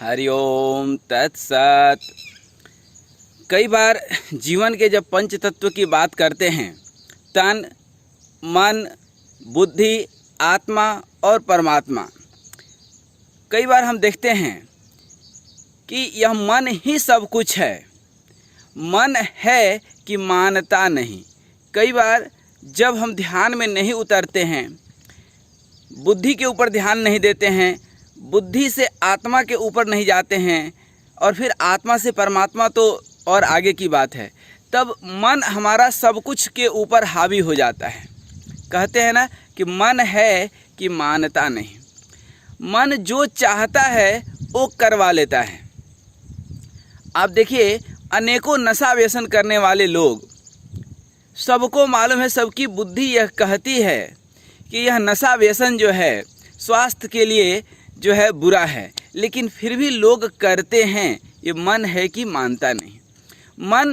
हरिओम तत्सत। कई बार जीवन के जब पंच तत्व की बात करते हैं, तन, मन, बुद्धि, आत्मा और परमात्मा, कई बार हम देखते हैं कि यह मन ही सब कुछ है। मन है कि मानता नहीं। कई बार जब हम ध्यान में नहीं उतरते हैं, बुद्धि के ऊपर ध्यान नहीं देते हैं, बुद्धि से आत्मा के ऊपर नहीं जाते हैं और फिर आत्मा से परमात्मा तो और आगे की बात है, तब मन हमारा सब कुछ के ऊपर हावी हो जाता है। कहते हैं ना कि मन है कि मानता नहीं। मन जो चाहता है वो करवा लेता है। आप देखिए, अनेकों नशा व्यसन करने वाले लोग, सबको मालूम है, सबकी बुद्धि यह कहती है कि यह नशा व्यसन जो है स्वास्थ्य के लिए जो है बुरा है, लेकिन फिर भी लोग करते हैं। ये मन है कि मानता नहीं। मन,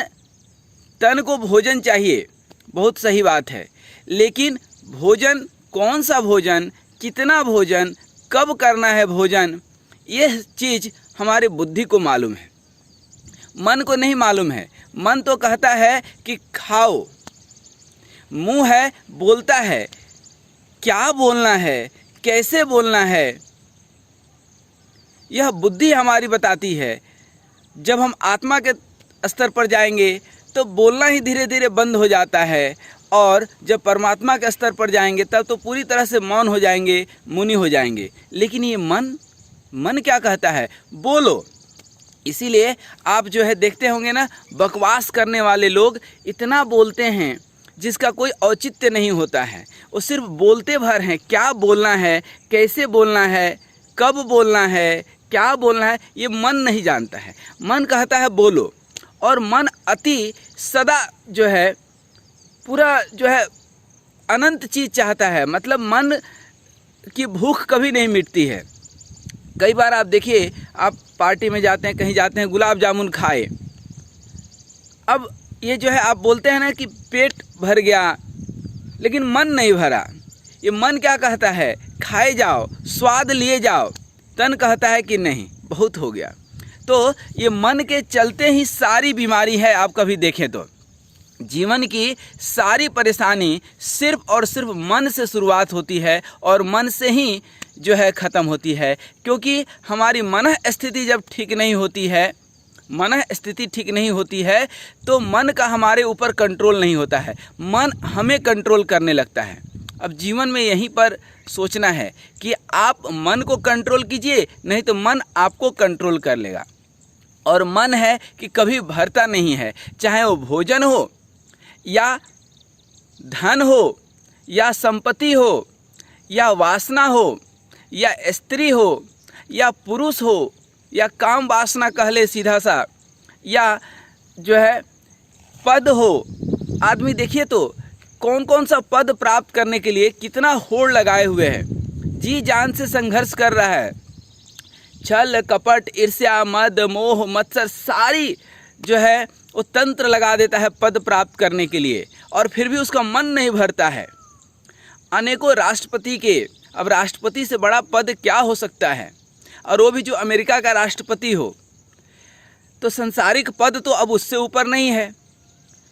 तन को भोजन चाहिए, बहुत सही बात है, लेकिन भोजन कौन सा भोजन, कितना भोजन, कब करना है भोजन, यह चीज़ हमारे बुद्धि को मालूम है, मन को नहीं मालूम है। मन तो कहता है कि खाओ, मुंह है बोलता है, क्या बोलना है, कैसे बोलना है, यह बुद्धि हमारी बताती है। जब हम आत्मा के स्तर पर जाएंगे तो बोलना ही धीरे धीरे बंद हो जाता है, और जब परमात्मा के स्तर पर जाएंगे तब तो पूरी तरह से मौन हो जाएंगे, मुनि हो जाएंगे। लेकिन ये मन क्या कहता है? बोलो। इसीलिए आप जो है देखते होंगे ना, बकवास करने वाले लोग इतना बोलते हैं जिसका कोई औचित्य नहीं होता है। वो सिर्फ बोलते भर हैं। क्या बोलना है, कैसे बोलना है, कब बोलना है, क्या बोलना है, ये मन नहीं जानता है। मन कहता है बोलो, और मन अति सदा जो है पूरा जो है अनंत चीज़ चाहता है। मतलब मन की भूख कभी नहीं मिटती है। कई बार आप देखिए, आप पार्टी में जाते हैं, कहीं जाते हैं, गुलाब जामुन खाए, अब ये जो है आप बोलते हैं ना कि पेट भर गया, लेकिन मन नहीं भरा। ये मन क्या कहता है? खाए जाओ, स्वाद लिए जाओ। तन कहता है कि नहीं, बहुत हो गया। तो ये मन के चलते ही सारी बीमारी है। आप कभी देखें तो जीवन की सारी परेशानी सिर्फ और सिर्फ मन से शुरुआत होती है और मन से ही जो है ख़त्म होती है। क्योंकि हमारी मन स्थिति जब ठीक नहीं होती है, मन स्थिति ठीक नहीं होती है, तो मन का हमारे ऊपर कंट्रोल नहीं होता है, मन हमें कंट्रोल करने लगता है। अब जीवन में यहीं पर सोचना है कि आप मन को कंट्रोल कीजिए, नहीं तो मन आपको कंट्रोल कर लेगा। और मन है कि कभी भरता नहीं है, चाहे वो भोजन हो या धन हो या संपत्ति हो या वासना हो या स्त्री हो या पुरुष हो या काम वासना कह ले सीधा सा, या जो है पद हो। आदमी देखिए तो कौन कौन सा पद प्राप्त करने के लिए कितना होड़ लगाए हुए हैं, जी जान से संघर्ष कर रहा है। छल कपट ईर्ष्या मद मोह मत्सर सारी जो है वो तंत्र लगा देता है पद प्राप्त करने के लिए, और फिर भी उसका मन नहीं भरता है। अनेकों राष्ट्रपति के, अब राष्ट्रपति से बड़ा पद क्या हो सकता है, और वो भी जो अमेरिका का राष्ट्रपति हो, तो संसारिक पद तो अब उससे ऊपर नहीं है।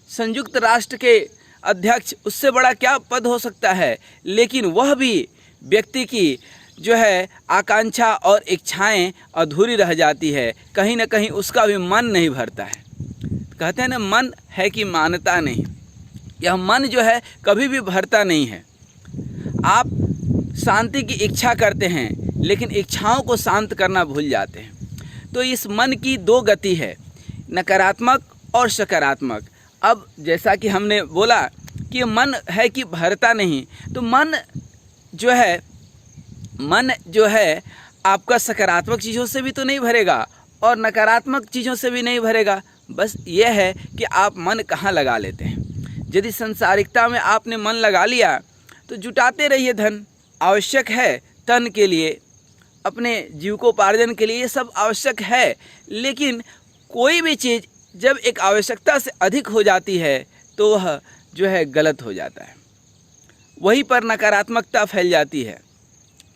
संयुक्त राष्ट्र के अध्यक्ष, उससे बड़ा क्या पद हो सकता है। लेकिन वह भी व्यक्ति की जो है आकांक्षा और इच्छाएं अधूरी रह जाती है, कहीं ना कहीं उसका भी मन नहीं भरता है। कहते हैं ना, मन है कि मानता नहीं। यह मन जो है कभी भी भरता नहीं है। आप शांति की इच्छा करते हैं, लेकिन इच्छाओं को शांत करना भूल जाते हैं। तो इस मन की दो गति है, नकारात्मक और सकारात्मक। अब जैसा कि हमने बोला कि मन है कि भरता नहीं, तो मन जो है आपका सकारात्मक चीज़ों से भी तो नहीं भरेगा और नकारात्मक चीज़ों से भी नहीं भरेगा। बस ये है कि आप मन कहाँ लगा लेते हैं। यदि संसारिकता में आपने मन लगा लिया तो जुटाते रहिए धन। आवश्यक है तन के लिए, अपने जीविकोपार्जन के लिए, ये सब आवश्यक है। लेकिन कोई भी चीज़ जब एक आवश्यकता से अधिक हो जाती है तो वह जो है गलत हो जाता है। वहीं पर नकारात्मकता फैल जाती है,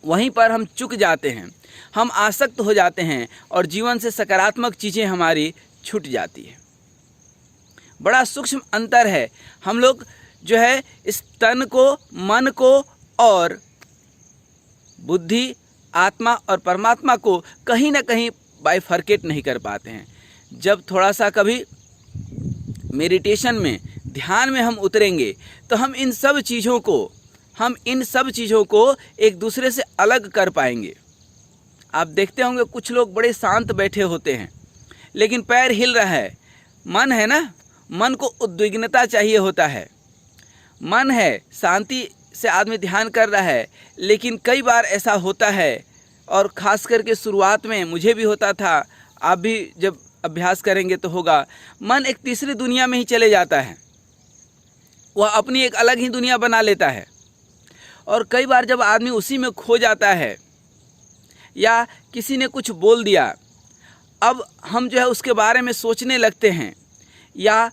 वहीं पर हम चूक जाते हैं। हम आसक्त हो जाते हैं और जीवन से सकारात्मक चीज़ें हमारी छूट जाती है। बड़ा सूक्ष्म अंतर है। हम लोग जो है इस तन को, मन को और बुद्धि, आत्मा और परमात्मा को कहीं ना कहीं बाइफर्केट नहीं कर पाते हैं। जब थोड़ा सा कभी मेडिटेशन में, ध्यान में हम उतरेंगे तो हम इन सब चीज़ों को एक दूसरे से अलग कर पाएंगे। आप देखते होंगे कुछ लोग बड़े शांत बैठे होते हैं लेकिन पैर हिल रहा है। मन है ना, मन को उद्विग्नता चाहिए होता है। मन है, शांति से आदमी ध्यान कर रहा है, लेकिन कई बार ऐसा होता है और ख़ास करके शुरुआत में मुझे भी होता था, आप भी जब अभ्यास करेंगे तो होगा, मन एक तीसरी दुनिया में ही चले जाता है। वह अपनी एक अलग ही दुनिया बना लेता है और कई बार जब आदमी उसी में खो जाता है या किसी ने कुछ बोल दिया, अब हम जो है उसके बारे में सोचने लगते हैं या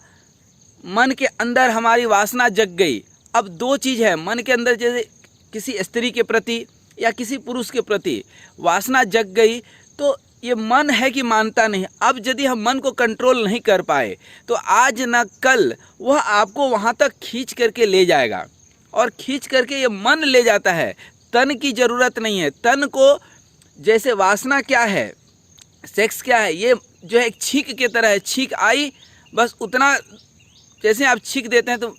मन के अंदर हमारी वासना जग गई। अब दो चीज़ है, मन के अंदर जैसे किसी स्त्री के प्रति या किसी पुरुष के प्रति वासना जग गई तो ये मन है कि मानता नहीं। अब यदि हम मन को कंट्रोल नहीं कर पाए तो आज ना कल वह आपको वहाँ तक खींच करके ले जाएगा और खींच करके ये मन ले जाता है। तन की ज़रूरत नहीं है। तन को जैसे वासना क्या है, सेक्स क्या है, ये जो है एक छींक के तरह है। छींक आई, बस उतना जैसे आप छींक देते हैं तो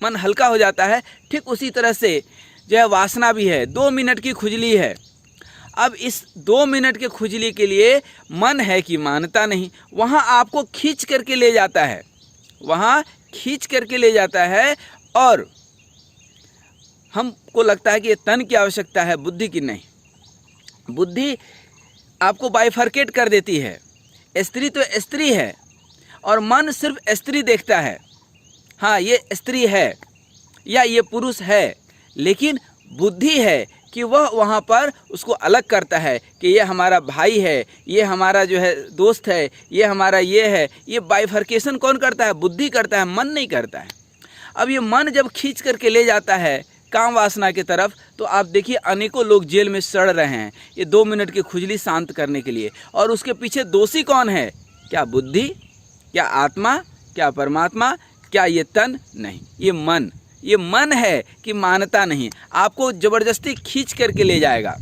मन हल्का हो जाता है, ठीक उसी तरह से जो है वासना भी है। 2 मिनट की खुजली है। अब इस 2 मिनट के खुजली के लिए मन है कि मानता नहीं, वहाँ आपको खींच करके ले जाता है, वहाँ खींच करके ले जाता है और हमको लगता है कि ये तन की आवश्यकता है, बुद्धि की नहीं। बुद्धि आपको बाइफर्केट कर देती है। स्त्री तो स्त्री है और मन सिर्फ स्त्री देखता है, हाँ ये स्त्री है या ये पुरुष है, लेकिन बुद्धि है कि वह वहाँ पर उसको अलग करता है कि ये हमारा भाई है, ये हमारा जो है दोस्त है, ये हमारा ये है। ये बाइफर्केशन कौन करता है? बुद्धि करता है, मन नहीं करता है। अब ये मन जब खींच करके ले जाता है काम वासना की तरफ, तो आप देखिए अनेकों लोग जेल में सड़ रहे हैं ये 2 मिनट की खुजली शांत करने के लिए। और उसके पीछे दोषी कौन है? क्या बुद्धि? क्या आत्मा? क्या परमात्मा? क्या ये तन? नहीं, ये मन। ये मन है कि मानता नहीं, आपको ज़बरदस्ती खींच करके ले जाएगा।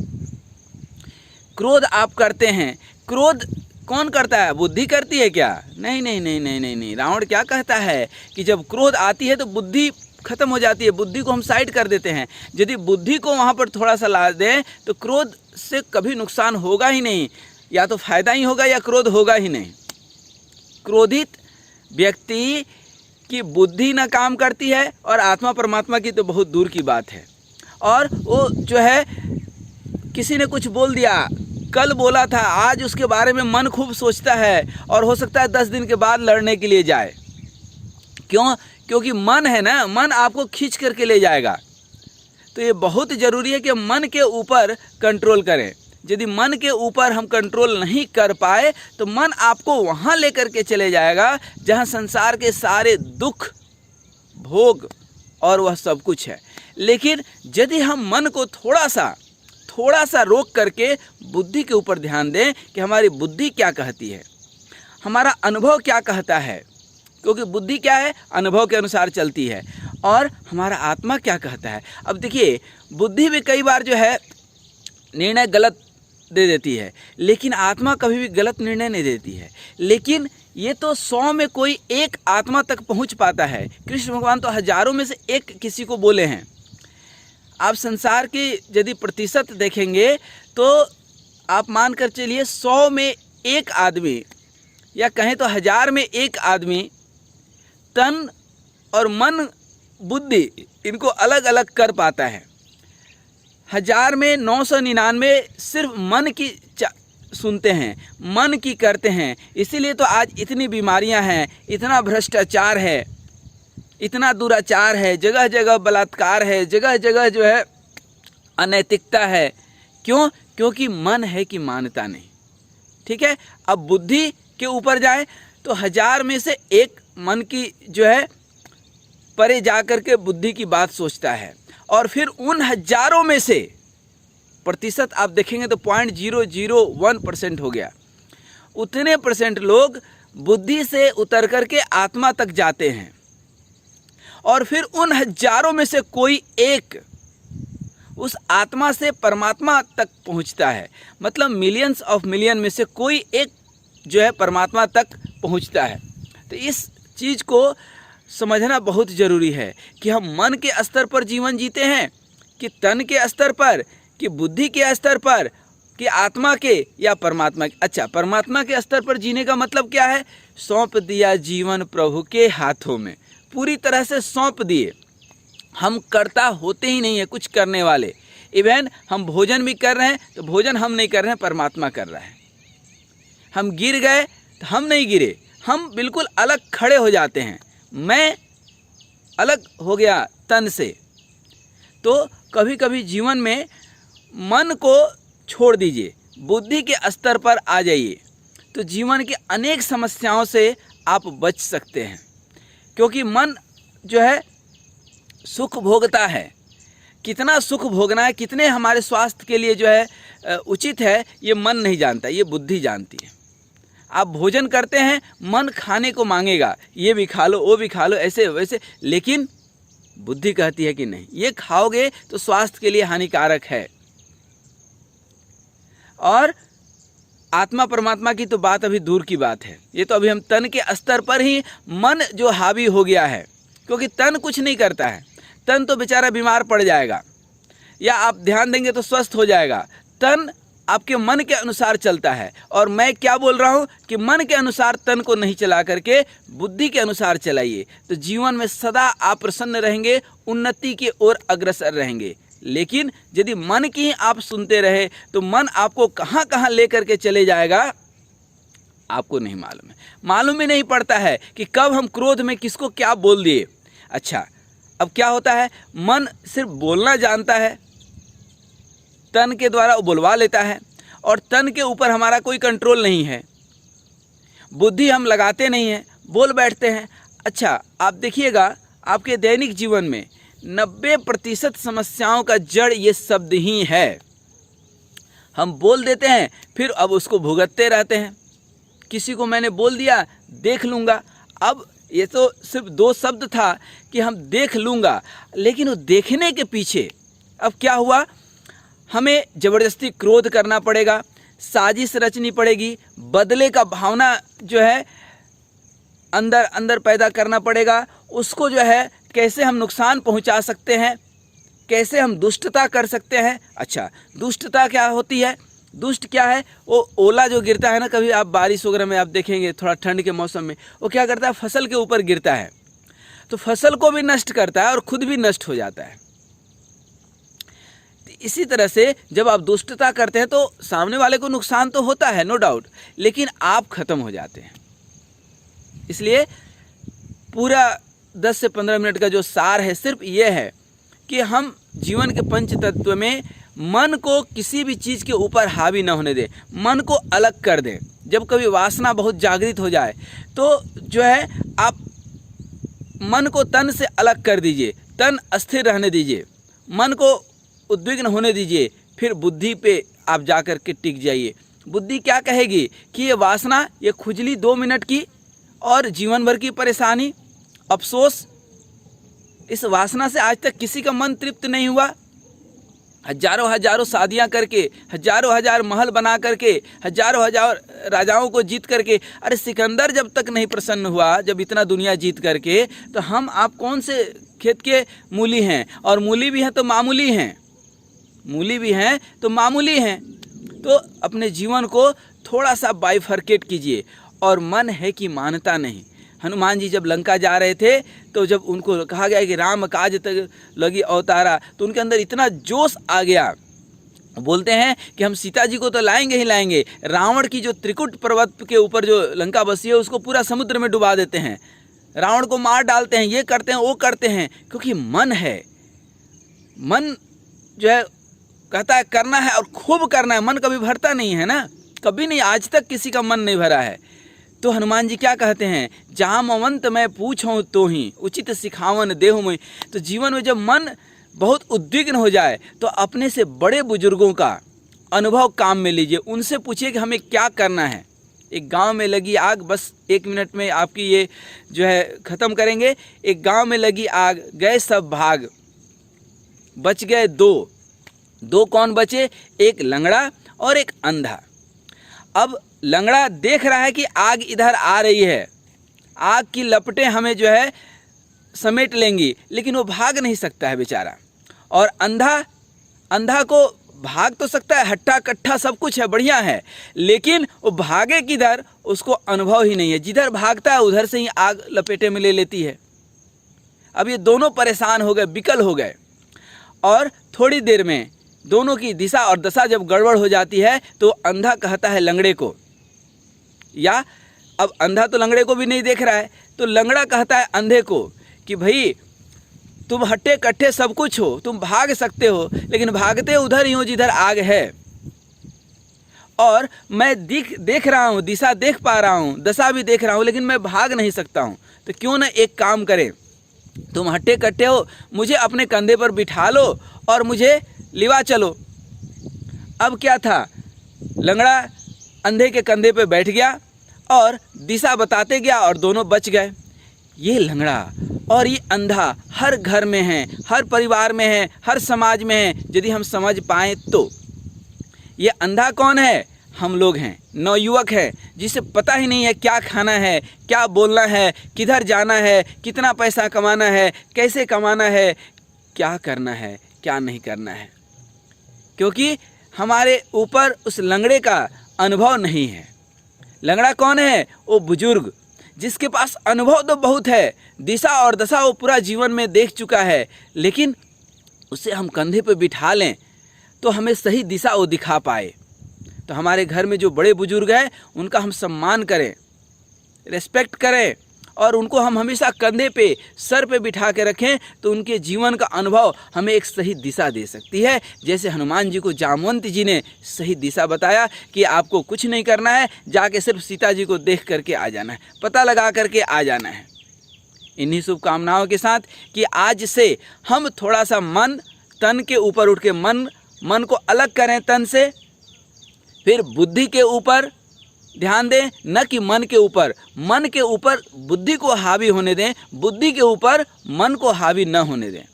क्रोध आप करते हैं, क्रोध कौन करता है? बुद्धि करती है क्या? नहीं नहीं नहीं नहीं नहीं नहीं। रावण क्या कहता है कि जब क्रोध आती है तो बुद्धि खत्म हो जाती है, बुद्धि को हम साइड कर देते हैं। यदि बुद्धि को वहाँ पर थोड़ा सा ला दें तो क्रोध से कभी नुकसान होगा ही नहीं, या तो फायदा ही होगा या क्रोध होगा ही नहीं। क्रोधित व्यक्ति की बुद्धि ना काम करती है और आत्मा परमात्मा की तो बहुत दूर की बात है। और वो जो है किसी ने कुछ बोल दिया, कल बोला था, आज उसके बारे में मन खूब सोचता है और हो सकता है 10 दिन के बाद लड़ने के लिए जाए। क्यों? क्योंकि मन है ना, मन आपको खींच करके ले जाएगा। तो ये बहुत ज़रूरी है कि मन के ऊपर कंट्रोल करें। यदि मन के ऊपर हम कंट्रोल नहीं कर पाए तो मन आपको वहाँ लेकर के चले जाएगा जहाँ संसार के सारे दुख, भोग और वह सब कुछ है। लेकिन यदि हम मन को थोड़ा सा रोक करके बुद्धि के ऊपर ध्यान दें कि हमारी बुद्धि क्या कहती है, हमारा अनुभव क्या कहता है, क्योंकि बुद्धि क्या है? अनुभव के अनुसार चलती है। और हमारा आत्मा क्या कहता है। अब देखिए, बुद्धि भी कई बार जो है निर्णय गलत दे देती है, लेकिन आत्मा कभी भी गलत निर्णय नहीं देती है। लेकिन ये तो 100 में कोई एक आत्मा तक पहुंच पाता है। कृष्ण भगवान तो हजारों में से एक किसी को बोले हैं। आप संसार की यदि प्रतिशत देखेंगे तो आप मान कर चलिए 100 में एक आदमी, या कहें तो 1000 में एक आदमी तन और मन, बुद्धि इनको अलग अलग कर पाता है। 1000 में 999 सिर्फ मन की सुनते हैं, मन की करते हैं। इसीलिए तो आज इतनी बीमारियां हैं, इतना भ्रष्टाचार है, इतना दुराचार है, जगह जगह बलात्कार है, जगह जगह जो है अनैतिकता है। क्यों? क्योंकि मन है कि मानता नहीं। ठीक है, अब बुद्धि के ऊपर जाए तो 1000 में से एक मन की जो है परे जा कर के बुद्धि की बात सोचता है, और फिर उन हजारों में से प्रतिशत आप देखेंगे तो 0.001% हो गया। उतने परसेंट लोग बुद्धि से उतर करके आत्मा तक जाते हैं और फिर उन हजारों में से कोई एक उस आत्मा से परमात्मा तक पहुंचता है। मतलब मिलियंस ऑफ मिलियन में से कोई एक जो है परमात्मा तक पहुंचता है। तो इस चीज़ को समझना बहुत ज़रूरी है कि हम मन के स्तर पर जीवन जीते हैं कि तन के स्तर पर, कि बुद्धि के स्तर पर, कि आत्मा के या परमात्मा के। अच्छा, परमात्मा के स्तर पर जीने का मतलब क्या है? सौंप दिया जीवन प्रभु के हाथों में, पूरी तरह से सौंप दिए। हम कर्ता होते ही नहीं है कुछ करने वाले। इवन हम भोजन भी कर रहे हैं तो भोजन हम नहीं कर रहे हैं, परमात्मा कर रहा है। हम गिर गए तो हम नहीं गिरे, हम बिल्कुल अलग खड़े हो जाते हैं। मैं अलग हो गया तन से। तो कभी कभी जीवन में मन को छोड़ दीजिए, बुद्धि के स्तर पर आ जाइए, तो जीवन की अनेक समस्याओं से आप बच सकते हैं। क्योंकि मन जो है सुख भोगता है। कितना सुख भोगना है, कितने हमारे स्वास्थ्य के लिए जो है उचित है, ये मन नहीं जानता, ये बुद्धि जानती है। आप भोजन करते हैं, मन खाने को मांगेगा, ये भी खा लो, वो भी खा लो, ऐसे वैसे, लेकिन बुद्धि कहती है कि नहीं, ये खाओगे तो स्वास्थ्य के लिए हानिकारक है। और आत्मा परमात्मा की तो बात अभी दूर की बात है। ये तो अभी हम तन के स्तर पर ही मन जो हावी हो गया है, क्योंकि तन कुछ नहीं करता है। तन तो बेचारा बीमार पड़ जाएगा, या आप ध्यान देंगे तो स्वस्थ हो जाएगा। तन आपके मन के अनुसार चलता है। और मैं क्या बोल रहा हूँ कि मन के अनुसार तन को नहीं चला करके बुद्धि के अनुसार चलाइए, तो जीवन में सदा आप प्रसन्न रहेंगे, उन्नति की ओर अग्रसर रहेंगे। लेकिन यदि मन की ही आप सुनते रहे तो मन आपको कहाँ कहाँ ले करके चले जाएगा आपको नहीं मालूम है। मालूम ही नहीं पड़ता है कि कब हम क्रोध में किसको क्या बोल दिए। अच्छा, अब क्या होता है, मन सिर्फ बोलना जानता है, तन के द्वारा वो बुलवा लेता है, और तन के ऊपर हमारा कोई कंट्रोल नहीं है। बुद्धि हम लगाते नहीं हैं, बोल बैठते हैं। अच्छा, आप देखिएगा आपके दैनिक जीवन में 90% समस्याओं का जड़ ये शब्द ही है। हम बोल देते हैं, फिर अब उसको भुगतते रहते हैं। किसी को मैंने बोल दिया, देख लूँगा। अब ये तो सिर्फ 2 शब्द था कि हम देख लूँगा, लेकिन वो देखने के पीछे अब क्या हुआ, हमें ज़बरदस्ती क्रोध करना पड़ेगा, साजिश रचनी पड़ेगी, बदले का भावना जो है अंदर अंदर पैदा करना पड़ेगा। उसको जो है कैसे हम नुकसान पहुंचा सकते हैं, कैसे हम दुष्टता कर सकते हैं। अच्छा, दुष्टता क्या होती है? दुष्ट क्या है? वो ओला जो गिरता है ना, कभी आप बारिश वगैरह में आप देखेंगे थोड़ा ठंड के मौसम में, वो क्या करता है, फसल के ऊपर गिरता है, तो फसल को भी नष्ट करता है और खुद भी नष्ट हो जाता है। इसी तरह से जब आप दुष्टता करते हैं तो सामने वाले को नुकसान तो होता है, नो डाउट, लेकिन आप खत्म हो जाते हैं। इसलिए पूरा 10 से 15 मिनट का जो सार है सिर्फ ये है कि हम जीवन के पंच तत्व में मन को किसी भी चीज़ के ऊपर हावी न होने दें, मन को अलग कर दें। जब कभी वासना बहुत जागृत हो जाए तो जो है आप मन को तन से अलग कर दीजिए, तन अस्थिर रहने दीजिए, मन को उद्विग्न होने दीजिए, फिर बुद्धि पे आप जा कर के टिक जाइए। बुद्धि क्या कहेगी कि ये वासना, ये खुजली 2 मिनट की और जीवन भर की परेशानी, अफसोस। इस वासना से आज तक किसी का मन तृप्त नहीं हुआ। हजारों हजारों शादियां करके, हजारों हजार महल बना करके, हजारों हजार राजाओं को जीत करके, अरे सिकंदर जब तक नहीं प्रसन्न हुआ, जब इतना दुनिया जीत करके, तो हम आप कौन से खेत के मूली हैं? और मूली भी हैं तो मामूली हैं, मूली भी हैं तो मामूली हैं। तो अपने जीवन को थोड़ा सा बाइफरकेट कीजिए। और मन है कि मानता नहीं। हनुमान जी जब लंका जा रहे थे तो जब उनको कहा गया कि राम काज तक लगी अवतारा, तो उनके अंदर इतना जोश आ गया, बोलते हैं कि हम सीता जी को तो लाएंगे ही लाएंगे, रावण की जो त्रिकुट पर्वत के ऊपर जो लंका बसी है उसको पूरा समुद्र में डुबा देते हैं, रावण को मार डालते हैं, ये करते हैं वो करते हैं। क्योंकि मन है, मन जो है कहता है करना है और खूब करना है। मन कभी भरता नहीं है ना, कभी नहीं, आज तक किसी का मन नहीं भरा है। तो हनुमान जी क्या कहते हैं, जामवंत मैं पूछूं तो ही उचित सिखावन देहु में। तो जीवन में जब मन बहुत उद्विग्न हो जाए तो अपने से बड़े बुजुर्गों का अनुभव काम में लीजिए, उनसे पूछिए कि हमें क्या करना है। एक गांव में लगी आग, बस 1 मिनट में आपकी ये जो है ख़त्म करेंगे। एक गांव में लगी आग, गए सब भाग, बच गए दो कौन बचे? एक लंगड़ा और एक अंधा। अब लंगड़ा देख रहा है कि आग इधर आ रही है, आग की लपटें हमें जो है समेट लेंगी, लेकिन वो भाग नहीं सकता है बेचारा। और अंधा को भाग तो सकता है, हट्टा कट्ठा सब कुछ है, बढ़िया है, लेकिन वो भागे किधर उसको अनुभव ही नहीं है। जिधर भागता है उधर से ही आग लपेटे में ले लेती है। अब ये दोनों परेशान हो गए, विकल हो गए, और थोड़ी देर में दोनों की दिशा और दशा जब गड़बड़ हो जाती है तो अंधा कहता है लंगड़े को, या अब अंधा तो लंगड़े को भी नहीं देख रहा है, तो लंगड़ा कहता है अंधे को कि भाई तुम हट्टे कट्ठे सब कुछ हो, तुम भाग सकते हो, लेकिन भागते उधर ही हो जिधर आग है, और मैं देख रहा हूँ, दिशा देख पा रहा हूँ, दशा भी देख रहा हूँ, लेकिन मैं भाग नहीं सकता हूँ। तो क्यों ना एक काम करें, तुम हट्टे कट्टे हो, मुझे अपने कंधे पर बिठा लो और मुझे लिवा चलो। अब क्या था, लंगड़ा अंधे के कंधे पे बैठ गया और दिशा बताते गया और दोनों बच गए। ये लंगड़ा और ये अंधा हर घर में है, हर परिवार में है, हर समाज में है, यदि हम समझ पाएँ तो। ये अंधा कौन है? हम लोग हैं, नवयुवक है, जिसे पता ही नहीं है क्या खाना है, क्या बोलना है, किधर जाना है, कितना पैसा कमाना है, कैसे कमाना है, क्या करना है, क्या नहीं करना है, क्योंकि हमारे ऊपर उस लंगड़े का अनुभव नहीं है। लंगड़ा कौन है? वो बुजुर्ग, जिसके पास अनुभव तो बहुत है, दिशा और दशा वो पूरा जीवन में देख चुका है, लेकिन उसे हम कंधे पर बिठा लें तो हमें सही दिशा वो दिखा पाए। तो हमारे घर में जो बड़े बुजुर्ग हैं उनका हम सम्मान करें, रेस्पेक्ट करें, और उनको हम हमेशा कंधे पे, सर पे बिठा के रखें, तो उनके जीवन का अनुभव हमें एक सही दिशा दे सकती है। जैसे हनुमान जी को जामवंत जी ने सही दिशा बताया कि आपको कुछ नहीं करना है, जाके सिर्फ सीता जी को देख करके आ जाना है, पता लगा करके आ जाना है। इन्हीं शुभकामनाओं के साथ कि आज से हम थोड़ा सा मन तन के ऊपर उठ के मन को अलग करें तन से, फिर बुद्धि के ऊपर ध्यान दें, न कि मन के ऊपर बुद्धि को हावी होने दें, बुद्धि के ऊपर मन को हावी न होने दें।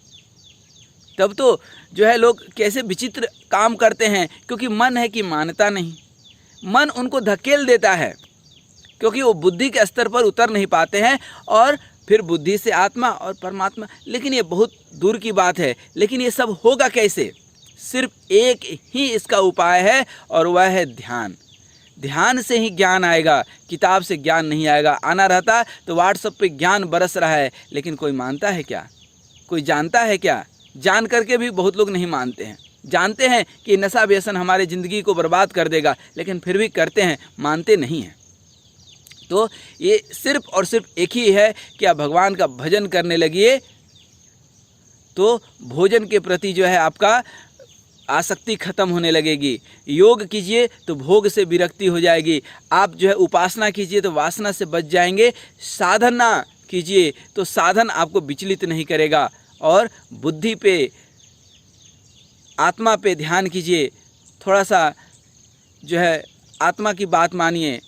तब तो जो है लोग कैसे विचित्र काम करते हैं, क्योंकि मन है कि मानता नहीं, मन उनको धकेल देता है, क्योंकि वो बुद्धि के स्तर पर उतर नहीं पाते हैं, और फिर बुद्धि से आत्मा और परमात्मा। लेकिन ये बहुत दूर की बात है। लेकिन ये सब होगा कैसे? सिर्फ एक ही इसका उपाय है, और वह है ध्यान। ध्यान से ही ज्ञान आएगा, किताब से ज्ञान नहीं आएगा। आना रहता तो व्हाट्सएप पे ज्ञान बरस रहा है, लेकिन कोई मानता है क्या? कोई जानता है क्या? जान करके भी बहुत लोग नहीं मानते हैं। जानते हैं कि नशा व्यसन हमारे ज़िंदगी को बर्बाद कर देगा, लेकिन फिर भी करते हैं, मानते नहीं हैं। तो ये सिर्फ और सिर्फ एक ही है कि आप भगवान का भजन करने लगिए, तो भोजन के प्रति जो है आपका आसक्ति खत्म होने लगेगी। योग कीजिए तो भोग से विरक्ति हो जाएगी। आप जो है उपासना कीजिए तो वासना से बच जाएंगे। साधना कीजिए तो साधन आपको विचलित नहीं करेगा। और बुद्धि पे, आत्मा पे ध्यान कीजिए, थोड़ा सा जो है आत्मा की बात मानिए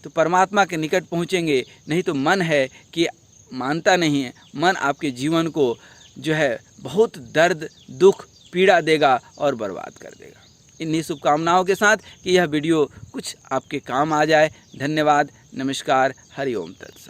तो परमात्मा के निकट पहुँचेंगे। नहीं तो मन है कि मानता नहीं है, मन आपके जीवन को जो है बहुत दर्द, दुख, पीड़ा देगा और बर्बाद कर देगा। इन्हीं शुभकामनाओं के साथ कि यह वीडियो कुछ आपके काम आ जाए। धन्यवाद, नमस्कार, हरि ओम तत्सत।